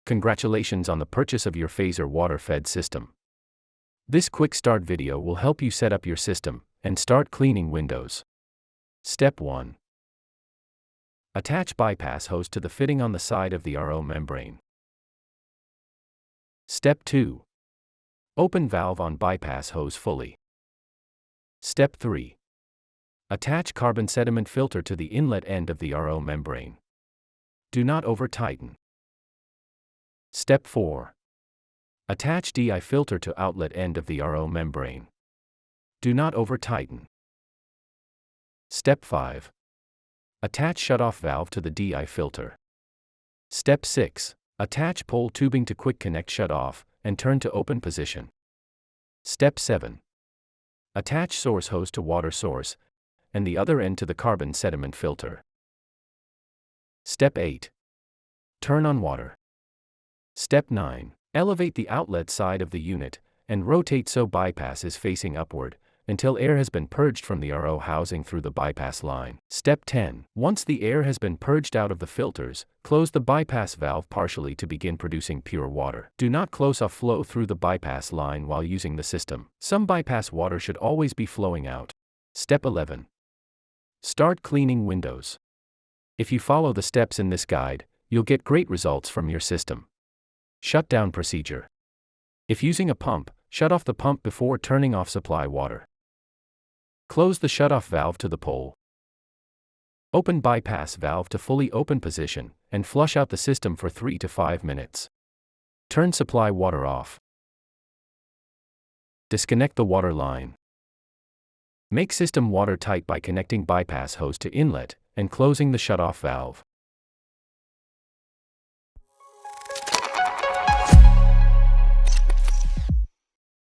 Congratulations on the purchase of your Phaser water-fed system. This quick start video will help you set up your system and start cleaning windows. Step 1. Attach bypass hose to the fitting on the side of the RO membrane. Step 2. Open valve on bypass hose fully. Step 3. Attach carbon sediment filter to the inlet end of the RO membrane. Do not over-tighten. Step 4. Attach DI filter to outlet end of the RO membrane. Do not over-tighten. Step 5. Attach shutoff valve to the DI filter. Step 6. Attach pole tubing to quick connect shutoff and turn to open position. Step 7. Attach source hose to water source and the other end to the carbon sediment filter. Step 8. Turn on water. Step 9. Elevate the outlet side of the unit and rotate so bypass is facing upward until air has been purged from the RO housing through the bypass line. Step 10. Once the air has been purged out of the filters, close the bypass valve partially to begin producing pure water. Do not close off flow through the bypass line while using the system. Some bypass water should always be flowing out. Step 11. Start cleaning windows. If you follow the steps in this guide, you'll get great results from your system. Shutdown procedure. If using a pump, shut off the pump before turning off supply water. Close the shutoff valve to the pole. Open bypass valve to fully open position and flush out the system for 3 to 5 minutes. Turn supply water off. Disconnect the water line. Make system watertight by connecting bypass hose to inlet and closing the shutoff valve.